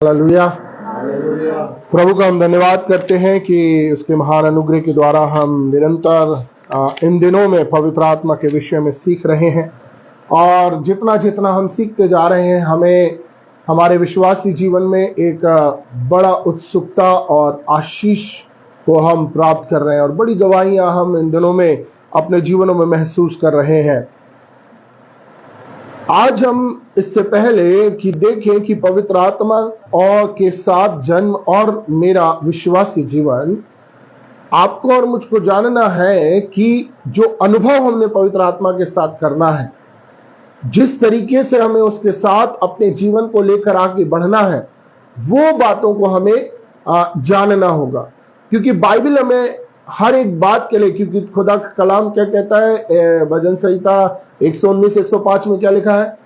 Hallelujah. प्रभु का हम धन्यवाद करते हैं कि उसके महान अनुग्रह के द्वारा हम निरंतर इन दिनों में पवित्र आत्मा के विषय में सीख रहे हैं, और जितना जितना हम सीखते जा रहे हैं हमें हमारे विश्वासी जीवन में एक बड़ा उत्सुकता और आशीष को हम प्राप्त कर रहे हैं, और बड़ी गवाहियां हम इन दिनों में अपने जीवनों में महसूस कर रहे हैं। आज हम इससे पहले कि देखें कि पवित्र आत्मा और के साथ जन्म और मेरा विश्वासी जीवन, आपको और मुझको जानना है कि जो अनुभव हमने पवित्र आत्मा के साथ करना है, जिस तरीके से हमें उसके साथ अपने जीवन को लेकर आगे बढ़ना है, वो बातों को हमें जानना होगा। क्योंकि बाइबल हमें हर एक बात के लिए, क्योंकि खुदा का कलाम क्या कहता है, भजन संहिता 119 105 में क्या लिखा है?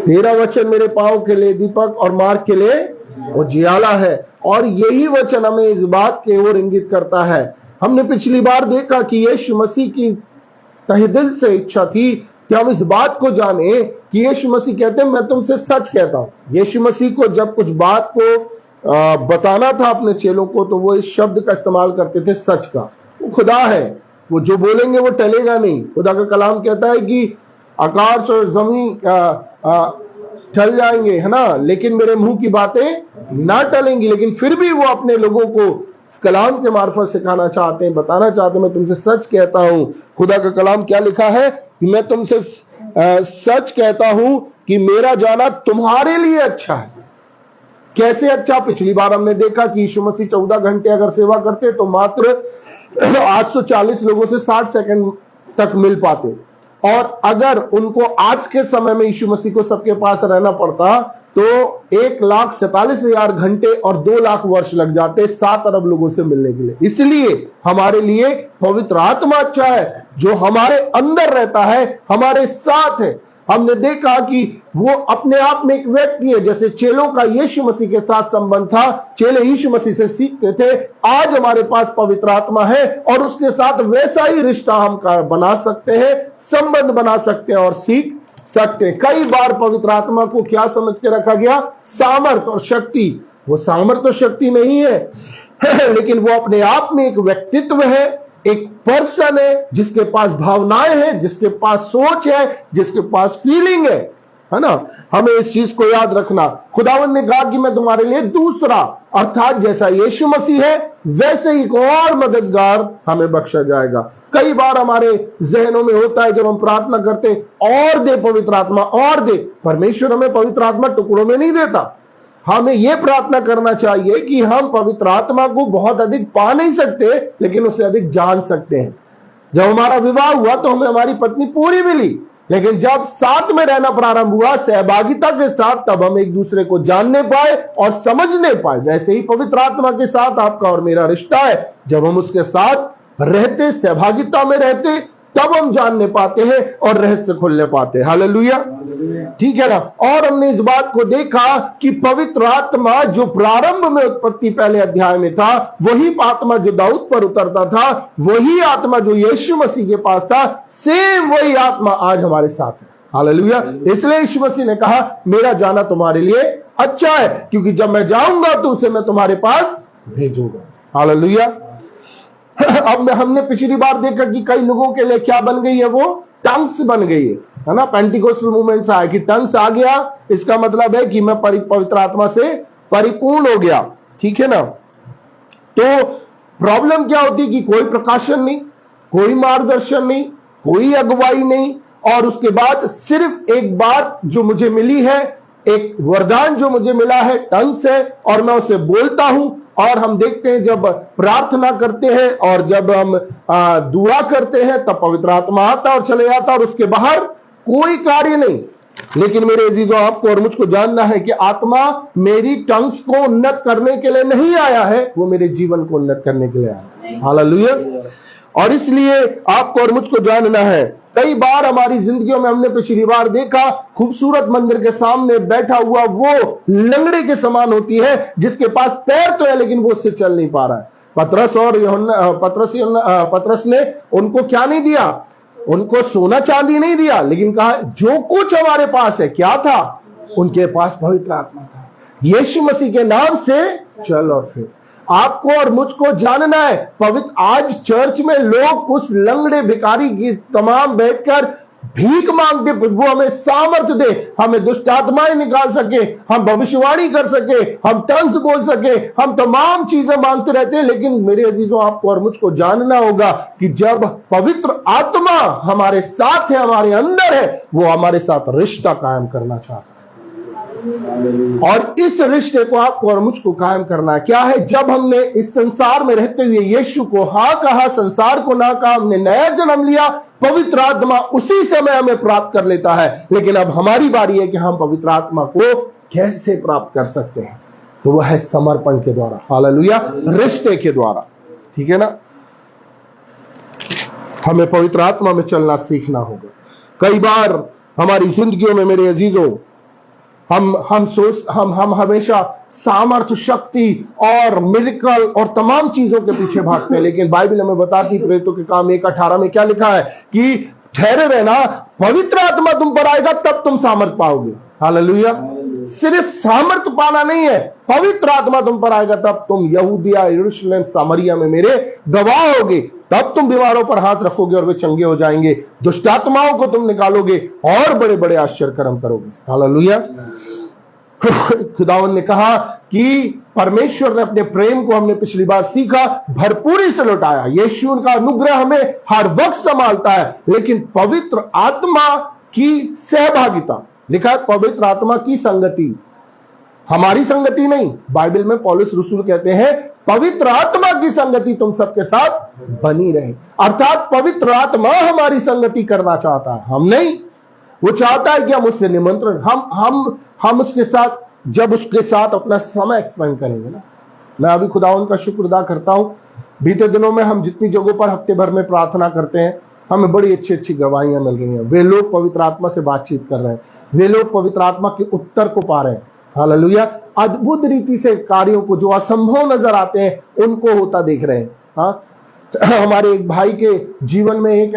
तेरा वचन मेरे पांव के लिए दीपक और मार्ग के लिए उजियाला है। और यही वचन हमें इस बात की ओर इंगित करता है। हमने पिछली बार देखा कि यीशु मसीह की तहे दिल से इच्छा थी कि हम इस बात को जाने कि यीशु मसीह कहते हैं मैं तुमसे सच कहता हूं। यीशु मसीह को जब कुछ बात को बताना था अपने चेलों को, तो वो इस शब्द का इस्तेमाल करते थे, सच का। वो खुदा है, वो जो बोलेंगे वो टलेगा नहीं। खुदा का कलाम कहता है कि आकाश और जमीन टल जाएंगे, है ना, लेकिन मेरे मुंह की बातें ना टलेंगी। लेकिन फिर भी वो अपने लोगों को इस कलाम के मार्फत सिखाना चाहते हैं, बताना चाहते हैं, मैं तुमसे सच कहता हूं। खुदा का कलाम क्या लिखा है कि मैं तुमसे सच कहता हूं कि मेरा जाना तुम्हारे लिए अच्छा है। कैसे अच्छा? पिछली बार हमने देखा कि यीशु मसीह 14 घंटे अगर सेवा करते तो मात्र 840 लोगों से 60 सेकंड तक मिल पाते, और अगर उनको आज के समय में यीशु मसीह को सबके पास रहना पड़ता तो 1,47,000 घंटे और 2 लाख वर्ष लग जाते 7 अरब लोगों से मिलने के लिए। इसलिए हमारे लिए पवित्र आत्मा अच्छा है, जो हमारे अंदर रहता है, हमारे साथ है। हमने देखा कि वो अपने आप में एक व्यक्ति है। जैसे चेलों का यीशु मसीह के साथ संबंध था, चेले यीशु मसीह से सीखते थे, आज हमारे पास पवित्र आत्मा है और उसके साथ वैसा ही रिश्ता हम बना सकते हैं, संबंध बना सकते हैं और सीख सकते हैं। कई बार पवित्र आत्मा को क्या समझ के रखा गया? सामर्थ और शक्ति। वो सामर्थ और शक्ति नहीं है लेकिन वो अपने आप में एक व्यक्तित्व है, एक पर्सन है जिसके पास भावनाएं हैं, जिसके पास सोच है, जिसके पास फीलिंग है ना। हमें इस चीज को याद रखना। खुदावंद ने कहा कि मैं तुम्हारे लिए दूसरा, अर्थात जैसा यीशु मसीह है वैसे ही एक और मददगार हमें बख्शा जाएगा। कई बार हमारे जहनों में होता है जब हम प्रार्थना करते, और दे पवित्र आत्मा, और दे। परमेश्वर हमें पवित्र आत्मा टुकड़ों में नहीं देता। हमें यह प्रार्थना करना चाहिए कि हम पवित्र आत्मा को बहुत अधिक पा नहीं सकते, लेकिन उससे अधिक जान सकते हैं। जब हमारा विवाह हुआ तो हमें हमारी पत्नी पूरी मिली, लेकिन जब साथ में रहना प्रारंभ हुआ सहभागिता के साथ, तब हम एक दूसरे को जानने पाए और समझने पाए। वैसे ही पवित्र आत्मा के साथ आपका और मेरा रिश्ता है। जब हम उसके साथ रहते, सहभागिता में रहते, तब हम जानने पाते हैं और रहस्य खोलने पाते हैं। हालेलुया, ठीक है ना। और हमने इस बात को देखा कि पवित्र आत्मा जो प्रारंभ में उत्पत्ति पहले अध्याय में था, वही आत्मा जो दाऊद पर उतरता था, वही आत्मा जो यीशु मसीह के पास था, सेम वही आत्मा आज हमारे साथ है। हालेलुया। इसलिए यीशु मसीह ने कहा मेरा जाना तुम्हारे लिए अच्छा है, क्योंकि जब मैं जाऊंगा तो उसे मैं तुम्हारे पास भेजूंगा। हालेलुया। अब हमने पिछली बार देखा कि कई लोगों के लिए क्या बन गई है, वो टंग्स बन गई है ना। पेंटिकोस्टल मूवमेंट से आया कि टंग्स आ गया, इसका मतलब है कि मैं पवित्र आत्मा से परिपूर्ण हो गया। ठीक है ना। तो प्रॉब्लम क्या होती है कि कोई प्रकाशन नहीं, कोई मार्गदर्शन नहीं, कोई अगुवाई नहीं, और उसके बाद सिर्फ एक बात जो मुझे मिली है, एक वरदान जो मुझे मिला है, टंग्स है, और मैं उसे बोलता हूं। और हम देखते हैं जब प्रार्थना करते हैं और जब हम दुआ करते हैं, तब पवित्र आत्मा आता और चले जाता, और उसके बाहर कोई कार्य नहीं। लेकिन मेरे अजीजों, आपको और मुझको जानना है कि आत्मा मेरी टंग्स को उन्नत करने के लिए नहीं आया है, वो मेरे जीवन को उन्नत करने के लिए आया है। हालेलुया। और इसलिए आपको और मुझको जानना है, कई बार हमारी जिंदगियों में हमने पिछली बार देखा, खूबसूरत मंदिर के सामने बैठा हुआ वो लंगड़े के समान होती है, जिसके पास पैर तो है लेकिन वो उससे चल नहीं पा रहा है। पतरस ने उनको क्या नहीं दिया? उनको सोना चांदी नहीं दिया, लेकिन कहा जो कुछ हमारे पास है, क्या था? उनके पास पवित्र आत्मा था। यीशु मसीह के नाम से चल और फिर आपको और मुझको जानना है। पवित्र आज चर्च में लोग उस लंगड़े भिखारी की तमाम बैठकर भीख मांगते, प्रभु हमें सामर्थ्य दे, हमें दुष्ट आत्माएं निकाल सके, हम भविष्यवाणी कर सके, हम टंग्स बोल सके, हम तमाम चीजें मांगते रहते हैं। लेकिन मेरे अजीजों, आपको और मुझको जानना होगा कि जब पवित्र आत्मा हमारे साथ है, हमारे अंदर है, वो हमारे साथ रिश्ता कायम करना चाहता है। और इस रिश्ते को आपको और मुझको कायम करना है। क्या है? जब हमने इस संसार में रहते हुए यीशु को हाँ कहा, संसार को ना कहा, हमने नया जन्म लिया, पवित्र आत्मा उसी समय हमें प्राप्त कर लेता है। लेकिन अब हमारी बारी है कि हम पवित्र आत्मा को कैसे प्राप्त कर सकते हैं। तो वह है समर्पण के द्वारा, हालेलुया, रिश्ते के द्वारा। ठीक है ना? हमें पवित्र आत्मा में चलना सीखना होगा। कई बार हमारी जिंदगियों में मेरे अजीजों, हम हमेशा सामर्थ्य, शक्ति और मिरेकल और तमाम चीजों के पीछे भागते हैं। लेकिन बाइबल हमें बताती, प्रेरितों के काम 1:18 में क्या लिखा है कि ठहरे रहना, पवित्र आत्मा तुम पर आएगा तब तुम सामर्थ पाओगे। हालेलुया। सिर्फ सामर्थ पाना नहीं है, पवित्र आत्मा तुम पर आएगा तब तुम यहूदिया, यरूशलेम, सामरिया में मेरे गवाह होगे। तब तुम बीमारों पर हाथ रखोगे और वे चंगे हो जाएंगे, दुष्ट आत्माओं को तुम निकालोगे और बड़े बड़े आश्चर्य कर्म करोगे। हालेलुया। खुदावंद ने कहा कि परमेश्वर ने अपने प्रेम को, हमने पिछली बार सीखा, भरपूरी से लौटाया। यीशु का अनुग्रह हमें हर वक्त संभालता है। लेकिन पवित्र आत्मा की सहभागिता, लिखा है पवित्र आत्मा की संगति, हमारी संगति नहीं। बाइबल में पौलुस रसूल कहते हैं पवित्र आत्मा की संगति तुम सबके साथ बनी रहे। अर्थात पवित्र आत्मा हमारी संगति करना चाहता है, हम नहीं। वो चाहता है कि हम उससे निमंत्रण, हम उसके साथ, जब उसके साथ अपना समय एक्सपेंड करेंगे ना। मैं अभी खुदावंद का शुक्र अदा करता हूं, बीते दिनों में हम जितनी जगहों पर हफ्ते भर में प्रार्थना करते हैं, हमें बड़ी अच्छी अच्छी गवाहियां मिल रही हैं। वे लोग पवित्र आत्मा से बातचीत कर रहे हैं, वे लोग पवित्र आत्मा के उत्तर को पा रहे हैं। हालेलुया। अद्भुत रीति से कार्यों को, जो असंभव नजर आते हैं, उनको होता देख रहे हैं। हाँ, हमारे एक भाई के जीवन में एक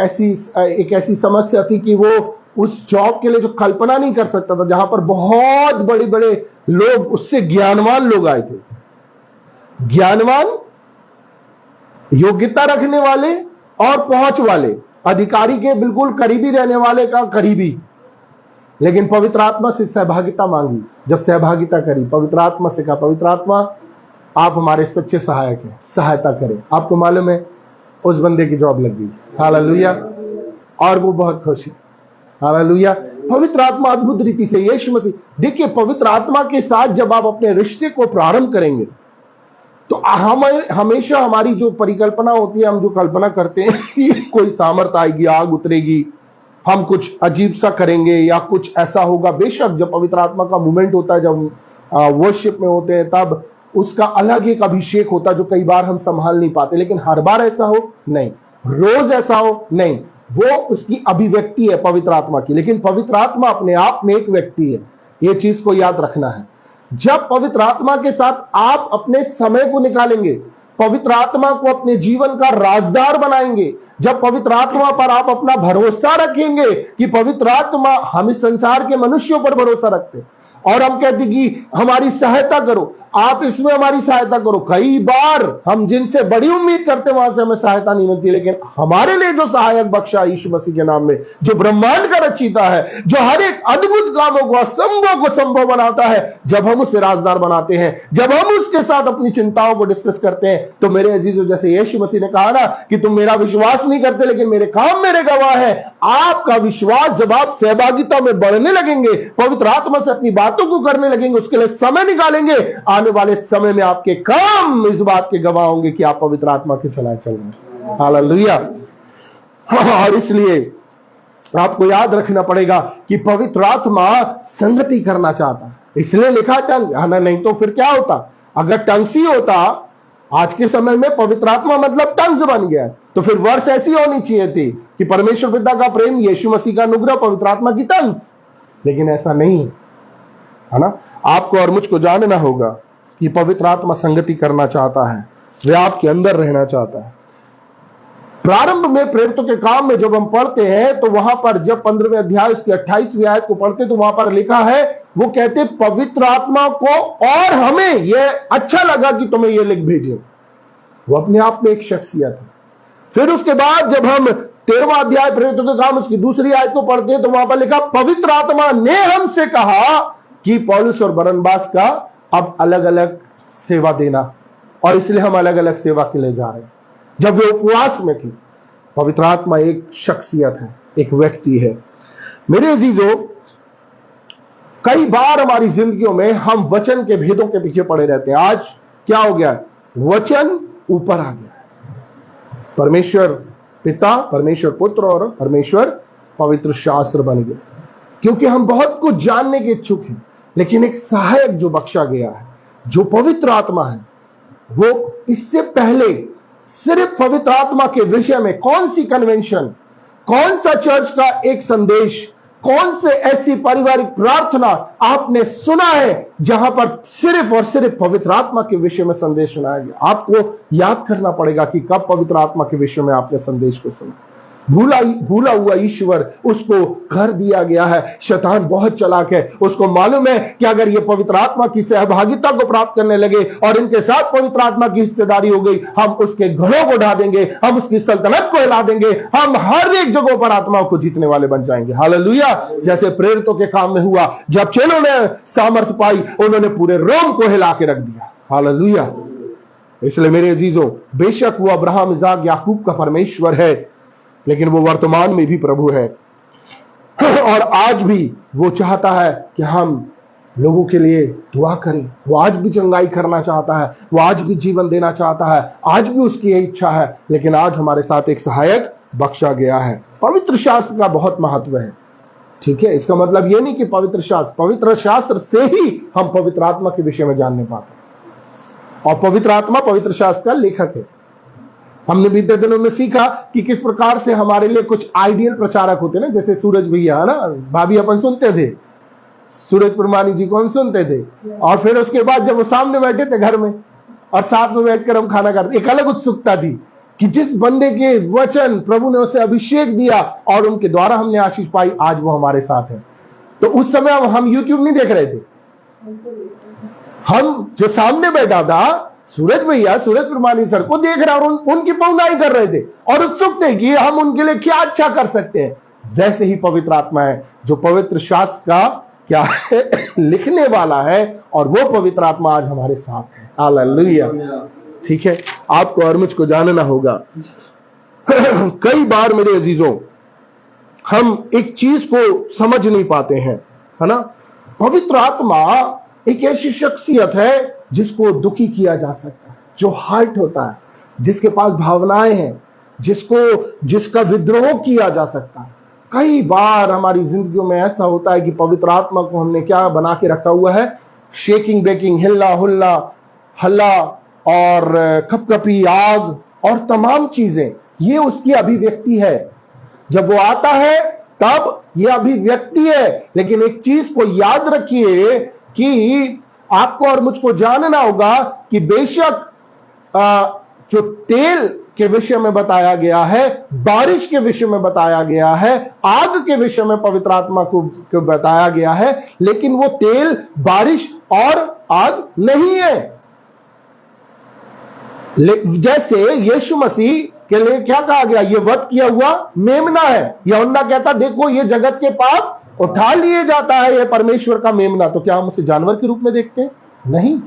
ऐसी समस्या थी कि वो उस जॉब के लिए जो कल्पना नहीं कर सकता था, जहां पर बहुत बड़े बड़े लोग, उससे ज्ञानवान लोग आए थे, ज्ञानवान, योग्यता रखने वाले और पहुंच वाले, अधिकारी के बिल्कुल करीबी रहने वाले का करीबी। लेकिन पवित्र आत्मा से सहभागिता मांगी। जब सहभागिता करी, पवित्र आत्मा से कहा, पवित्र आत्मा आप हमारे सच्चे सहायक हैं, सहायता करें। आपको मालूम है उस बंदे की जॉब लग गई। हालेलुया। और वो बहुत खुश है। हालेलुया। पवित्र आत्मा अद्भुत रीति से, यीशु मसीह, देखिए पवित्र आत्मा के साथ जब आप अपने रिश्ते को प्रारंभ करेंगे तो हमेशा हमारी जो परिकल्पना होती है, हम जो कल्पना करते हैं कि कोई सामर्थ आएगी, आग उतरेगी, हम कुछ अजीब सा करेंगे या कुछ ऐसा होगा। बेशक जब पवित्र आत्मा का मूवमेंट होता है, जब वर्शिप में होते हैं, तब उसका अलग एक अभिषेक होता है जो कई बार हम संभाल नहीं पाते। लेकिन हर बार ऐसा हो नहीं, रोज ऐसा हो नहीं, वो उसकी अभिव्यक्ति है पवित्र आत्मा की। लेकिन पवित्र आत्मा अपने आप में एक व्यक्ति है, ये चीज को याद रखना है। जब पवित्र आत्मा के साथ आप अपने समय को निकालेंगे, पवित्र आत्मा को अपने जीवन का राजदार बनाएंगे, जब पवित्र आत्मा पर आप अपना भरोसा रखेंगे कि पवित्र आत्मा, हम इस संसार के मनुष्यों पर भरोसा रखते हैं और हम कहते कि हमारी सहायता करो, आप इसमें हमारी सहायता करो। कई बार हम जिनसे बड़ी उम्मीद करते वहां से हमें सहायता नहीं मिलती। लेकिन हमारे लिए जो सहायक बख्शा यीशु मसीह के नाम में, जो ब्रह्मांड का रचयिता है, जो हर एक अद्भुत कामों को, असंभव को संभव बनाता है, जब हम उसे राजदार बनाते हैं, जब हम उसके साथ अपनी चिंताओं को डिस्कस करते हैं, तो मेरे अजीजों, जैसे यीशु मसीह ने कहा ना कि तुम मेरा विश्वास नहीं करते लेकिन मेरे काम मेरे गवाह है। आपका विश्वास जब आप सहभागिता में बढ़ने लगेंगे, पवित्र आत्मा से अपनी बातों को करने लगेंगे, उसके लिए समय निकालेंगे, आने वाले समय में आपके काम इस बात के गवाह होंगे कि आप पवित्र आत्मा के चलाए चल रहे हैं। हालेलुया। और इसलिए आपको याद रखना पड़ेगा कि पवित्र आत्मा संगति करना चाहता है, इसलिए लिखा टंग, नहीं तो फिर क्या होता? अगर टंग्स ही होता, आज के समय में पवित्र आत्मा मतलब टंग्स बन गया, तो फिर वर्ष ऐसी होनी चाहिए थी कि परमेश्वर पिता का प्रेम, यीशु मसीह का अनुग्रह, पवित्र आत्मा की टंग्स। लेकिन ऐसा नहीं है ना। आपको और मुझको जानना होगा कि पवित्र आत्मा संगति करना चाहता है, वह आपके अंदर रहना चाहता है। प्रारंभ में प्रेरितों के काम में जब हम पढ़ते हैं तो वहां पर, जब 15वें अध्याय उसके 28वीं आयत को पढ़ते तो वहां पर लिखा है, वो कहते पवित्र आत्मा को और हमें यह अच्छा लगा कि तुम्हें यह लिख भेजे। वो अपने आप में एक शख्सियत है। फिर उसके बाद जब हम 13वां अध्याय प्रेरितों के काम उसकी दूसरी आयत को पढ़ते हैं तो वहां पर लिखा पवित्र आत्मा ने हमसे कहा कि पौलुस और बरनबास का अब अलग अलग सेवा देना, और इसलिए हम अलग अलग सेवा के लिए जा रहे हैं। जब वे उपवास में थी, पवित्र आत्मा एक शख्सियत है, एक व्यक्ति है। मेरे अजीजों, कई बार हमारी जिंदगियों में हम वचन के भेदों के पीछे पड़े रहते हैं। आज क्या हो गया? वचन ऊपर आ गया। परमेश्वर पिता, परमेश्वर पुत्र और परमेश्वर पवित्र शास्त्र बन गया, क्योंकि हम बहुत कुछ जानने के इच्छुक हैं। लेकिन एक सहायक जो बख्शा गया है, जो पवित्र आत्मा है, वो इससे पहले सिर्फ पवित्र आत्मा के विषय में कौन सी कन्वेंशन, कौन सा चर्च का एक संदेश, कौन से ऐसी पारिवारिक प्रार्थना आपने सुना है जहां पर सिर्फ और सिर्फ पवित्र आत्मा के विषय में संदेश सुनाया गया? आपको याद करना पड़ेगा कि कब पवित्र आत्मा के विषय में आपने संदेश को सुना। भूला हुआ ईश्वर, उसको घर दिया गया है। शैतान बहुत चालाक है, उसको मालूम है कि अगर ये पवित्र आत्मा की सहभागिता को प्राप्त करने लगे और इनके साथ पवित्र आत्मा की हिस्सेदारी हो गई, हम उसके घरों को ढा देंगे, हम उसकी सल्तनत को हिला देंगे, हम हर एक जगह पर आत्माओं को जीतने वाले बन जाएंगे। हालेलुया। जैसे प्रेरितों के काम में हुआ, जब चेलों ने सामर्थ्य पाई, उन्होंने पूरे रोम को हिला के रख दिया। हालेलुया। इसलिए मेरे अजीजों, बेशक वो अब्राहम, इसाक, याकूब का परमेश्वर है, लेकिन वो वर्तमान में भी प्रभु है। और आज भी वो चाहता है कि हम लोगों के लिए दुआ करें। वो आज भी चंगाई करना चाहता है, वो आज भी जीवन देना चाहता है, आज भी उसकी यही इच्छा है। लेकिन आज हमारे साथ एक सहायक बख्शा गया है। पवित्र शास्त्र का बहुत महत्व है, ठीक है। इसका मतलब यह नहीं कि पवित्र शास्त्र से ही हम पवित्र आत्मा के विषय में जानने पाते हैं। और पवित्र आत्मा पवित्र शास्त्र का लेखक है। हमने बीते दिनों में सीखा कि किस प्रकार से हमारे लिए कुछ आइडियल प्रचारक होते ना, जैसे सूरज भैया है ना, भाभी अपन सुनते थे, सूरज प्रमाणी जी को हम सुनते थे। और फिर उसके बाद जब वो सामने बैठे थे घर में और साथ में बैठकर हम खाना खाते, एक अलग उत्सुकता थी कि जिस बंदे के वचन प्रभु ने उसे अभिषेक दिया और उनके द्वारा हमने आशीष पाई, आज वो हमारे साथ है। तो उस समय हम यूट्यूब नहीं देख रहे थे, हम जो सामने बैठा था सूरज भैया, सूरज प्रमाणी सर को देख रहे और उनकी पहुनाई कर रहे थे और उत्सुक थे कि हम उनके लिए क्या अच्छा कर सकते हैं। वैसे ही पवित्र आत्मा है जो पवित्र शास्त्र का क्या है लिखने वाला है, और वो पवित्र आत्मा आज हमारे साथ है। हालेलुया। ठीक है, आपको और मुझको जानना होगा। कई बार मेरे अजीजों, हम एक चीज को समझ नहीं पाते हैं, है ना। पवित्र आत्मा एक ऐसी शख्सियत है जिसको दुखी किया जा सकता है, जो हार्ट होता है, जिसके पास भावनाएं हैं, जिसका विद्रोह किया जा सकता है। कई बार हमारी जिंदगियों में ऐसा होता है कि पवित्र आत्मा को हमने क्या बना के रखा हुआ है? शेकिंग बेकिंग, हिल्ला हुल्ला, हल्ला और कपकपी, आग और तमाम चीजें, ये उसकी अभिव्यक्ति है। जब वो आता है तब ये अभिव्यक्ति है। लेकिन एक चीज को याद रखिए कि आपको और मुझको जानना होगा कि बेशक जो तेल के विषय में बताया गया है, बारिश के विषय में बताया गया है, आग के विषय में पवित्र आत्मा को बताया गया है, लेकिन वो तेल, बारिश और आग नहीं है। जैसे यीशु मसीह के लिए क्या कहा गया? ये वध किया हुआ मेमना है। यूहन्ना कहता देखो ये जगत के पाप उठा लिए जाता है, ये परमेश्वर का मेमना। तो क्या हम उसे जानवर के रूप में देखते हैं? नहीं।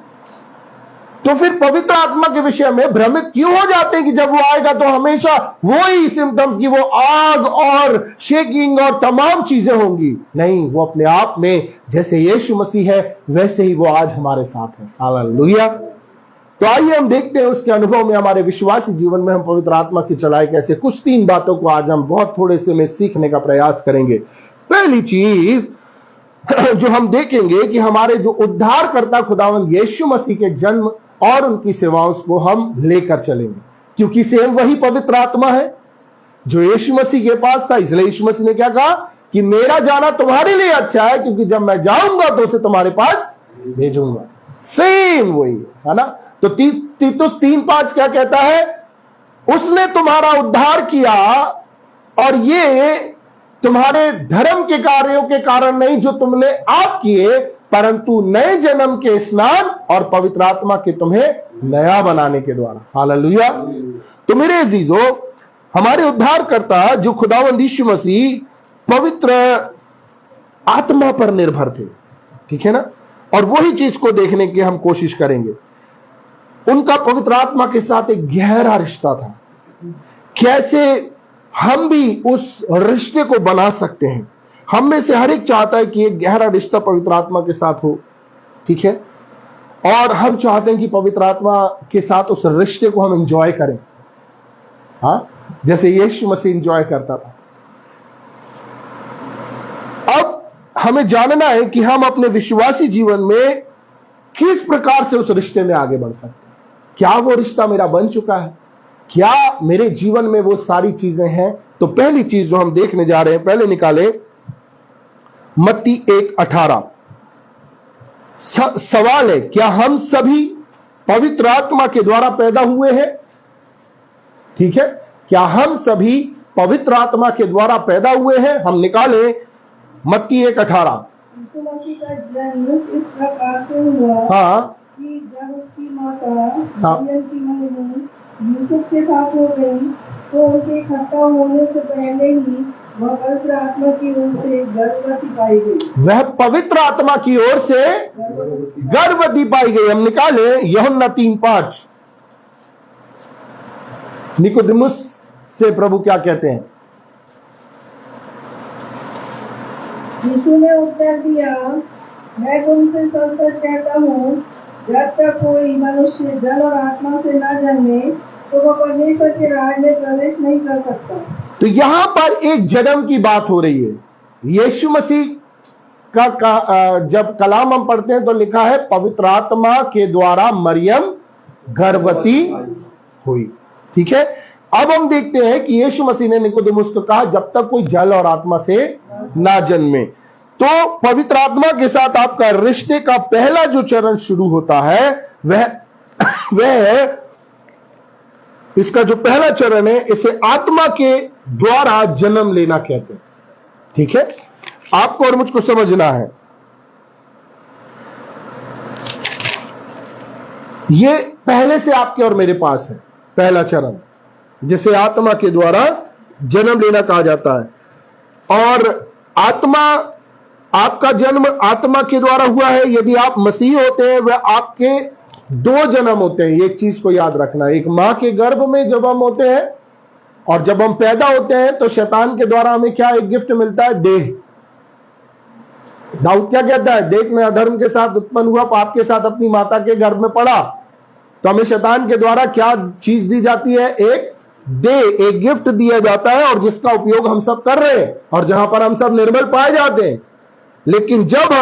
तो फिर पवित्र आत्मा के विषय में भ्रमित क्यों हो जाते हैं कि जब वो आएगा तो हमेशा वो ही सिम्टम्स की वो आग और शेकिंग और तमाम चीजें होंगी? नहीं, वो अपने आप में जैसे यीशु मसीह है वैसे ही वो आज हमारे साथ है। हालेलुया। तो आइए हम देखते हैं उसके अनुभव में, हमारे विश्वासी जीवन में हम पवित्र आत्मा की चलाई कैसे। कुछ 3 बातों को आज हम बहुत थोड़े से में सीखने का प्रयास करेंगे। पहली चीज जो हम देखेंगे कि हमारे जो उद्धारकर्ता खुदावंद यीशु मसीह के जन्म और उनकी सेवाओं को हम लेकर चलेंगे, क्योंकि सेम वही पवित्र आत्मा है जो यीशु मसीह के पास था। इसलिए यीशु मसीह ने क्या कहा कि मेरा जाना तुम्हारे लिए अच्छा है, क्योंकि जब मैं जाऊंगा तो उसे तुम्हारे पास भेजूंगा। सेम वही है ना। तो तीतुस 3:5 क्या कहता है? उसने तुम्हारा उद्धार किया और ये तुम्हारे धर्म के कार्यों के कारण नहीं जो तुमने आप किए, परंतु नए जन्म के स्नान और पवित्र आत्मा के तुम्हें नया बनाने के द्वारा। हालेलुया। तो मेरे अजीजों, हमारे उद्धारकर्ता जो खुदावंद यीशु मसीह पवित्र आत्मा पर निर्भर थे, ठीक है ना, और वही चीज को देखने की हम कोशिश करेंगे। उनका पवित्र आत्मा के साथ एक गहरा रिश्ता था। कैसे हम भी उस रिश्ते को बना सकते हैं? हम में से हर एक चाहता है कि एक गहरा रिश्ता पवित्र आत्मा के साथ हो, ठीक है, और हम चाहते हैं कि पवित्र आत्मा के साथ उस रिश्ते को हम एंजॉय करें, हाँ, जैसे यीशु मसीह एंजॉय करता था। अब हमें जानना है कि हम अपने विश्वासी जीवन में किस प्रकार से उस रिश्ते में आगे बढ़ सकते हैं। क्या वो रिश्ता मेरा बन चुका है? क्या मेरे जीवन में वो सारी चीजें हैं? तो पहली चीज जो हम देखने जा रहे हैं, पहले निकाले मत्ती 1:18। सवाल है, क्या हम सभी पवित्र आत्मा के द्वारा पैदा हुए हैं? ठीक है, क्या हम सभी पवित्र आत्मा के द्वारा पैदा हुए हैं? हम निकाले मत्ती 1:18। यीशु मसीह का जन्म इस प्रकार से हुआ हाँ, कि जब उसकी माता मरियम की मंगनी यूसुफ के साथ हो गई, तो उनके इकट्ठा होने से पहले ही वह पवित्र आत्मा की ओर से गर्भवती पाई गई। वह पवित्र आत्मा की ओर से गर्भवती पाई गई। हम निकाले यूहन्ना 3:5। निकोदेमुस से प्रभु क्या कहते हैं? यीशु ने उत्तर दिया, मैं तुमसे सच कहता हूँ, जब तक कोई मनुष्य जल और आत्मा से न जन्मे तो वह परमेश्वर के राज में प्रवेश नहीं कर सकता। तो यहां पर एक जन्म की बात हो रही है। यीशु मसीह का जब कलाम हम पढ़ते हैं तो लिखा है पवित्र आत्मा के द्वारा मरियम गर्भवती हुई, ठीक है। अब हम देखते हैं कि यीशु मसीह ने निकोदेमुस को कहा, जब तक कोई जल और आत्मा से ना जन्मे। तो पवित्र आत्मा के साथ आपका रिश्ते का पहला जो चरण शुरू होता है वह इसका जो पहला चरण है, इसे आत्मा के द्वारा जन्म लेना कहते हैं, ठीक है। आपको और मुझको समझना है, ये पहले से आपके और मेरे पास है पहला चरण, जिसे आत्मा के द्वारा जन्म लेना कहा जाता है। और आत्मा, आपका जन्म आत्मा के द्वारा हुआ है। यदि आप मसीह होते हैं, वह आपके दो जन्म होते हैं। एक चीज को याद रखना, एक मां के गर्भ में जब हम होते हैं और जब हम पैदा होते हैं तो शैतान के द्वारा हमें क्या एक गिफ्ट मिलता है? देह। दाऊद क्या कहता है? देख, मैं अधर्म के साथ उत्पन्न हुआ, पाप के साथ अपनी माता के गर्भ में पड़ा। तो हमें शैतान के द्वारा क्या चीज दी जाती है? एक देह, एक गिफ्ट दिया जाता है, और जिसका उपयोग हम सब कर रहे हैं और जहां पर हम सब निर्मल पाए जाते हैं। लेकिन जब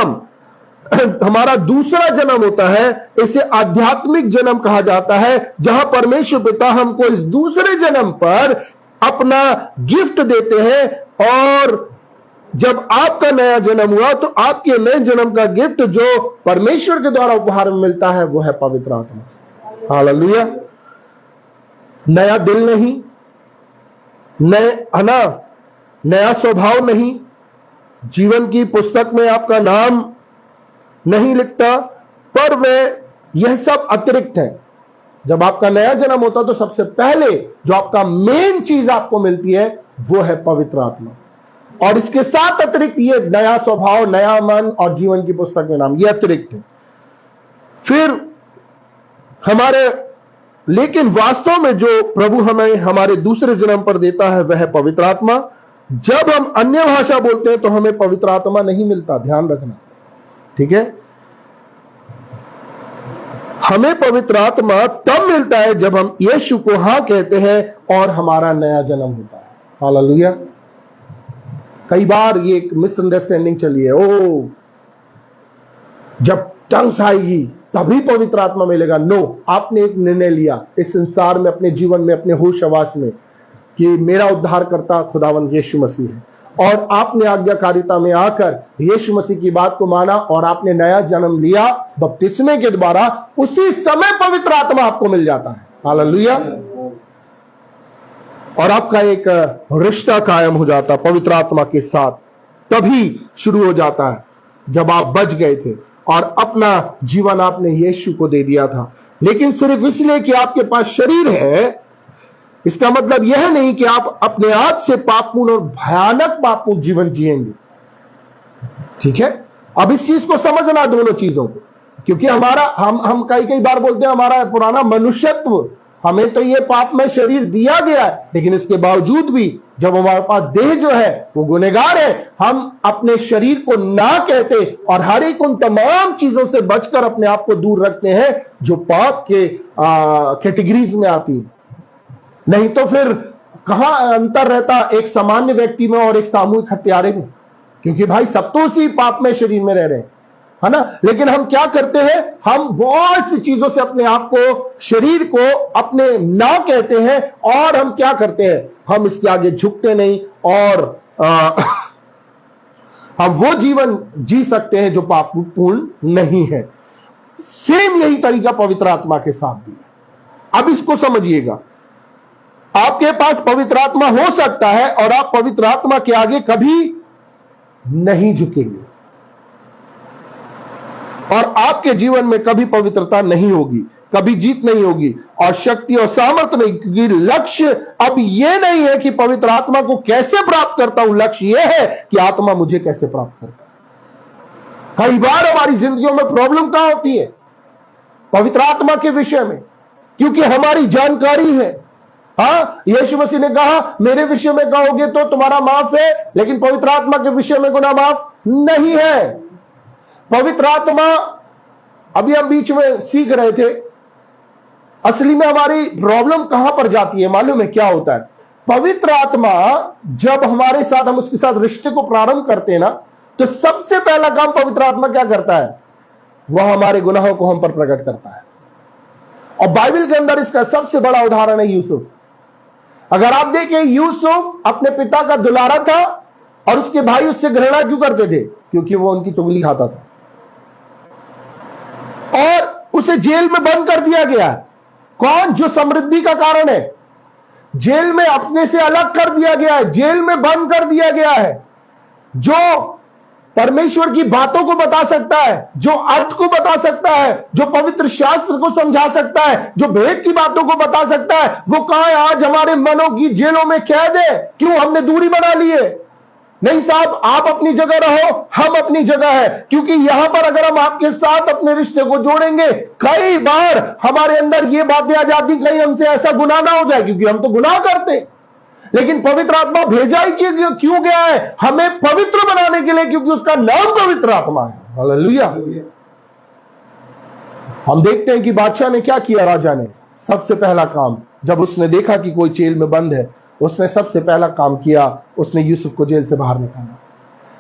हमारा दूसरा जन्म होता है, इसे आध्यात्मिक जन्म कहा जाता है, जहां परमेश्वर पिता हमको इस दूसरे जन्म पर अपना गिफ्ट देते हैं। और जब आपका नया जन्म हुआ तो आपके नए जन्म का गिफ्ट जो परमेश्वर के द्वारा उपहार में मिलता है, वो है पवित्र आत्मा। हालेलुया। नया दिल नहीं, नया स्वभाव नहीं, जीवन की पुस्तक में आपका नाम नहीं लिखता, पर वह यह सब अतिरिक्त है। जब आपका नया जन्म होता तो सबसे पहले जो आपका मेन चीज आपको मिलती है वो है पवित्र आत्मा, और इसके साथ अतिरिक्त ये नया स्वभाव, नया मन और जीवन की पुस्तक में नाम, ये अतिरिक्त है। फिर लेकिन वास्तव में जो प्रभु हमें हमारे दूसरे जन्म पर देता है वह है पवित्र आत्मा। जब हम अन्य भाषा बोलते हैं तो हमें पवित्र आत्मा नहीं मिलता, ध्यान रखना, ठीक है। हमें पवित्र आत्मा तब मिलता है जब हम यीशु को हां कहते हैं और हमारा नया जन्म होता है। हालेलुया। कई बार ये एक मिसअंडरस्टैंडिंग चली है, ओ जब टंग्स आएगी तभी पवित्र आत्मा मिलेगा। नो, आपने एक निर्णय लिया इस संसार में, अपने जीवन में, अपने होश आवास में, कि मेरा उद्धारकर्ता खुदावंद यीशु मसीह है, और आपने आज्ञाकारिता में आकर यीशु मसीह की बात को माना और आपने नया जन्म लिया बपतिस्मे के द्वारा, उसी समय पवित्र आत्मा आपको मिल जाता है। हालेलुया। और आपका एक रिश्ता कायम हो जाता पवित्र आत्मा के साथ। तभी शुरू हो जाता है जब आप बच गए थे और अपना जीवन आपने यीशु को दे दिया था। लेकिन सिर्फ इसलिए कि आपके पास शरीर है, इसका मतलब यह नहीं कि आप अपने आप से पापपूर्ण और भयानक पापपूर्ण जीवन जिएंगे। ठीक है, अब इस चीज को समझना, दोनों चीजों को, क्योंकि हमारा हम कई बार बोलते हैं हमारा पुराना मनुष्यत्व, हमें तो ये पाप में शरीर दिया गया है, लेकिन इसके बावजूद भी जब हमारे पास देह जो है वो गुनहगार है, हम अपने शरीर को ना कहते और हर एक उन तमाम चीजों से बचकर अपने आप को दूर रखते हैं जो पाप के कैटेगरीज में आती है। नहीं तो फिर कहां अंतर रहता एक सामान्य व्यक्ति में और एक सामूहिक हत्यारे में, क्योंकि भाई सब तो उसी पाप में शरीर में रह रहे हैं, है ना। लेकिन हम क्या करते हैं, हम बहुत सी चीजों से अपने आप को, शरीर को अपने ना कहते हैं, और हम क्या करते हैं, हम इसके आगे झुकते नहीं और हम वो जीवन जी सकते हैं जो पापपूर्ण नहीं है। सेम यही तरीका पवित्र आत्मा के साथ भी है। अब इसको समझिएगा, आपके पास पवित्र आत्मा हो सकता है और आप पवित्र आत्मा के आगे कभी नहीं झुकेंगे और आपके जीवन में कभी पवित्रता नहीं होगी, कभी जीत नहीं होगी और शक्ति और सामर्थ्य नहीं, क्योंकि लक्ष्य अब यह नहीं है कि पवित्र आत्मा को कैसे प्राप्त करता हूं, लक्ष्य यह है कि आत्मा मुझे कैसे प्राप्त करता है। कई बार हमारी जिंदगियों में प्रॉब्लम कहां होती है, पवित्र आत्मा के विषय में, क्योंकि हमारी जानकारी है। हाँ, यीशु मसीह ने कहा मेरे विषय में कहोगे तो तुम्हारा माफ है, लेकिन पवित्र आत्मा के विषय में गुनाह माफ नहीं है। पवित्र आत्मा, अभी हम बीच में सीख रहे थे, असली में हमारी प्रॉब्लम कहां पर जाती है मालूम है क्या होता है? पवित्र आत्मा जब हमारे साथ, हम उसके साथ रिश्ते को प्रारंभ करते हैं ना, तो सबसे पहला काम पवित्र आत्मा क्या करता है, वह हमारे गुनाहों को हम पर प्रकट करता है। और बाइबल के अंदर इसका सबसे बड़ा उदाहरण है यूसुफ। अगर आप देखें, यूसुफ अपने पिता का दुलारा था और उसके भाई उससे घृणा क्यों करते थे? क्योंकि वो उनकी चुगली खाता था और उसे जेल में बंद कर दिया गया। कौन? जो समृद्धि का कारण है। जेल में अपने से अलग कर दिया गया है, जेल में बंद कर दिया गया है। जो परमेश्वर की बातों को बता सकता है, जो अर्थ को बता सकता है, जो पवित्र शास्त्र को समझा सकता है, जो भेद की बातों को बता सकता है, वो कहां है? आज हमारे मनों की जेलों में कैद है। क्यों? हमने दूरी बना ली है। नहीं साहब, आप अपनी जगह रहो, हम अपनी जगह है, क्योंकि यहां पर अगर हम आपके साथ अपने रिश्ते को जोड़ेंगे, कई बार हमारे अंदर ये बातें आ जाती, कहीं हमसे ऐसा गुनाह ना हो जाए, क्योंकि हम तो गुनाह करते। लेकिन पवित्र आत्मा भेजा ही क्यों गया है? हमें पवित्र बनाने के लिए, क्योंकि उसका नाम पवित्र आत्मा है। हालेलुया। हम देखते हैं कि बादशाह ने क्या किया। राजा ने सबसे पहला काम, जब उसने देखा कि कोई जेल में बंद है, उसने सबसे पहला काम किया, उसने यूसुफ को जेल से बाहर निकाला।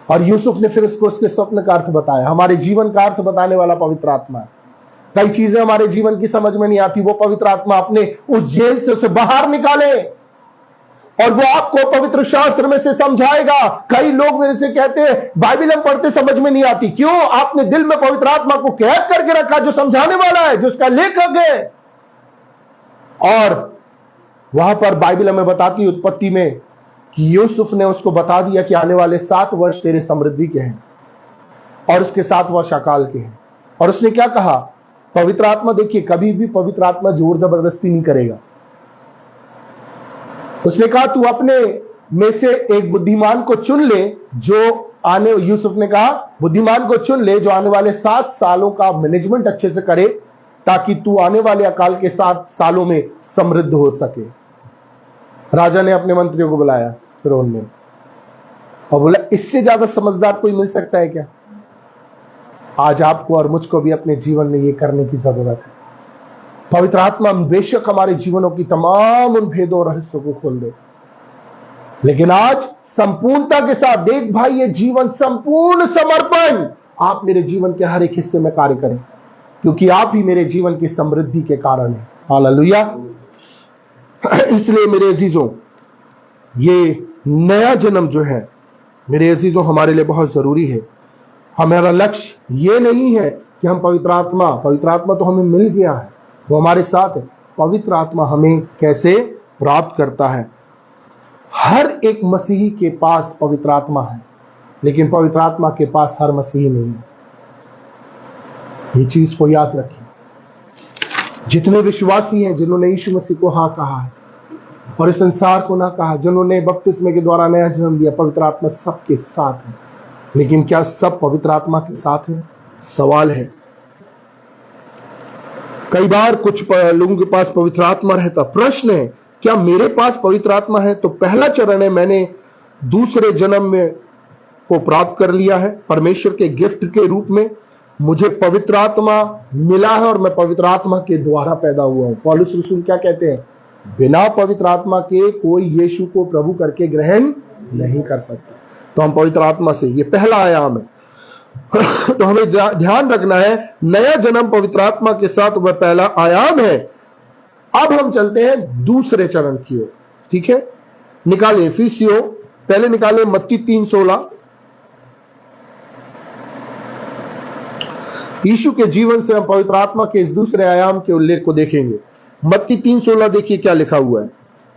और यूसुफ ने फिर उसको उसके स्वप्न का अर्थ बताया। हमारे जीवन का अर्थ बताने वाला पवित्र आत्मा है। कई चीजें हमारे जीवन की समझ में नहीं आती, वो पवित्र आत्मा अपने उस जेल से उसे बाहर निकाले और वो आपको पवित्र शास्त्र में से समझाएगा। कई लोग मेरे से कहते हैं बाइबल हम पढ़ते समझ में नहीं आती। क्यों? आपने दिल में पवित्र आत्मा को कैद करके रखा, जो समझाने वाला है, जो उसका लेखक है। और वहां पर बाइबल हमें बताती है उत्पत्ति में कि यूसुफ ने उसको बता दिया कि आने वाले 7 वर्ष तेरे समृद्धि के हैं और उसके 7 वर्ष अकाल के हैं। और उसने क्या कहा? पवित्र आत्मा, देखिए कभी भी पवित्र आत्मा जोर जबरदस्ती नहीं करेगा। उसने कहा तू अपने में से एक बुद्धिमान को चुन ले जो आने, यूसुफ ने कहा बुद्धिमान को चुन ले जो आने वाले 7 सालों का मैनेजमेंट अच्छे से करे, ताकि तू आने वाले अकाल के 7 सालों में समृद्ध हो सके। राजा ने अपने मंत्रियों को बुलाया फिरौन ने और बोला इससे ज्यादा समझदार कोई मिल सकता है क्या? आज आपको और मुझको भी अपने जीवन में ये करने की जरूरत है। पवित्र आत्मा बेशक हमारे जीवनों की तमाम उन भेदों और रहस्यों को खोल दे, लेकिन आज संपूर्णता के साथ देख भाई, ये जीवन संपूर्ण समर्पण, आप मेरे जीवन के हर एक हिस्से में कार्य करें, क्योंकि आप ही मेरे जीवन की समृद्धि के कारण हैं। हालेलुया। इसलिए मेरे अजीजों, ये नया जन्म जो है मेरे अजीजों हमारे लिए बहुत जरूरी है। हमारा लक्ष्य ये नहीं है कि हम पवित्र आत्मा तो हमें मिल गया है, वो हमारे साथ है। पवित्र आत्मा हमें कैसे प्राप्त करता है? हर एक मसीही के पास पवित्र आत्मा है, लेकिन पवित्र आत्मा के पास हर मसीही नहीं है। ये चीज को याद रखिए। जितने विश्वासी हैं जिन्होंने यीशु मसीह को हाँ कहा है और इस संसार को ना कहा, जिन्होंने बपतिस्मे के द्वारा नया जन्म लिया, पवित्र आत्मा सबके साथ है। लेकिन क्या सब पवित्र आत्मा के साथ है? सवाल है। कई बार कुछ लोगों के पास पवित्र आत्मा रहता। प्रश्न है, क्या मेरे पास पवित्र आत्मा है? तो पहला चरण है, मैंने दूसरे जन्म में को प्राप्त कर लिया है परमेश्वर के गिफ्ट के रूप में। मुझे पवित्र आत्मा मिला है और मैं पवित्र आत्मा के द्वारा पैदा हुआ हूं। पौलुस रसूल क्या कहते हैं? बिना पवित्र आत्मा के कोई यीशु को प्रभु करके ग्रहण नहीं कर सकता। तो हम पवित्र आत्मा से, ये पहला आयाम है। तो हमें ध्यान रखना है, नया जन्म पवित्र आत्मा के साथ वह पहला आयाम है। अब हम चलते हैं दूसरे चरण की ओर। ठीक है, निकाले इफिसियों, पहले निकाले मत्ती 3:16। यीशु के जीवन से हम पवित्र आत्मा के इस दूसरे आयाम के उल्लेख को देखेंगे। मत्ती 3:16 देखिए क्या लिखा हुआ है।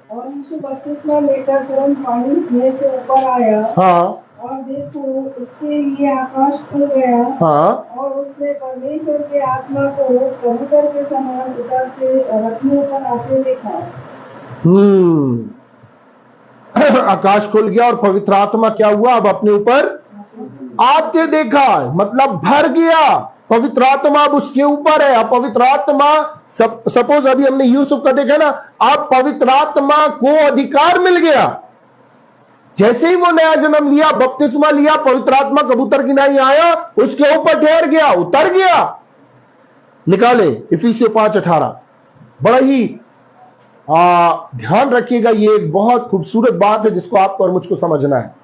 और यीशु बपतिस्मा लेकर तुरंत पानी में से ऊपर आया। हाँ, और देखो, उसके लिए आकाश खुल गया। हाँ, और उसने परमेश्वर के आत्मा को कबूतर के समान उतरते रखने पर आते देखा। आकाश खुल गया और पवित्र आत्मा क्या हुआ? अब अपने ऊपर आते देखा, मतलब भर गया। पवित्र आत्मा अब उसके ऊपर है। अब पवित्र आत्मा, सपोज अभी हमने यूसुफ का देखा ना, अब पवित्र आत्मा को अधिकार मिल गया। जैसे ही वो नया जन्म लिया, बपतिस्मा लिया, पवित्र आत्मा कबूतर की नाई आया, उसके ऊपर ठहर गया, उतर गया। निकाले इफिसियों 5:18। बड़ा ही ध्यान रखिएगा, ये एक बहुत खूबसूरत बात है जिसको आपको और मुझको समझना है।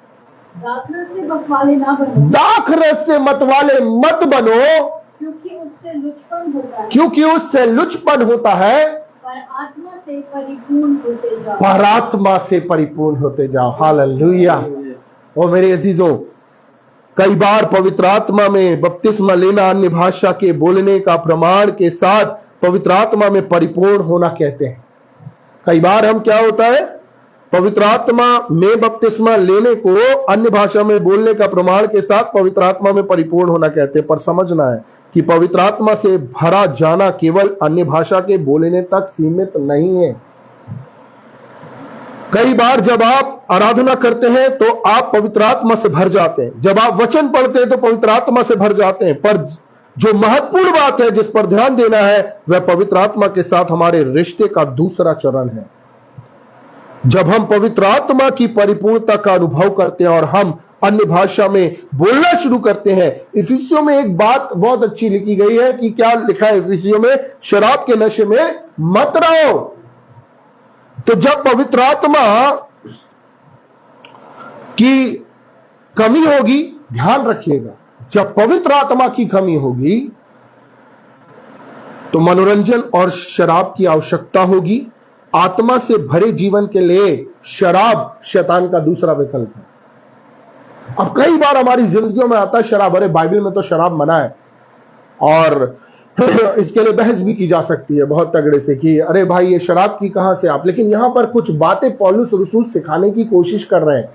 दाखरस से मतवाले ना बनो। दाखरस से मतवाले मत बनो, क्योंकि उससे लुचपन होता है। क्योंकि उससे लुचपन होता है। पर आत्मा से परिपूर्ण होते जाओ। पर आत्मा से परिपूर्ण होते जाओ। हालेलुया। ओ मेरे अजीजों, कई बार पवित्र आत्मा में बपतिस्मा लेना अन्य भाषा के बोलने का प्रमाण के साथ पवित्र आत्मा में परिपूर्ण होना कहते हैं। कई बार हम क्या होता है, पवित्र आत्मा में बपतिस्मा लेने को अन्य भाषा में बोलने का प्रमाण के साथ पवित्र आत्मा में परिपूर्ण होना कहते हैं। पर समझना है कि पवित्र आत्मा से भरा जाना केवल अन्य भाषा के बोलने तक सीमित नहीं है। कई बार जब आप आराधना करते हैं तो आप पवित्र आत्मा से भर जाते हैं। जब आप वचन पढ़ते हैं तो पवित्र आत्मा से भर जाते हैं। पर जो महत्वपूर्ण बात है जिस पर ध्यान देना है, वह पवित्र आत्मा के साथ हमारे रिश्ते का दूसरा चरण है। जब हम पवित्र आत्मा की परिपूर्णता का अनुभव करते हैं और हम अन्य भाषा में बोलना शुरू करते हैं। इफिसियों में एक बात बहुत अच्छी लिखी गई है कि क्या लिखा है इफिसियों में? शराब के नशे में मत रहो। तो जब पवित्र आत्मा की कमी होगी, ध्यान रखिएगा, जब पवित्र आत्मा की कमी होगी तो मनोरंजन और शराब की आवश्यकता होगी। आत्मा से भरे जीवन के लिए शराब शैतान का दूसरा विकल्प है। अब कई बार हमारी जिंदगियों में आता है शराब। अरे बाइबल में तो शराब मना है, और इसके लिए बहस भी की जा सकती है बहुत तगड़े से कि अरे भाई ये शराब की कहां से आप। लेकिन यहां पर कुछ बातें पौलुस रसूल सिखाने की कोशिश कर रहे हैं।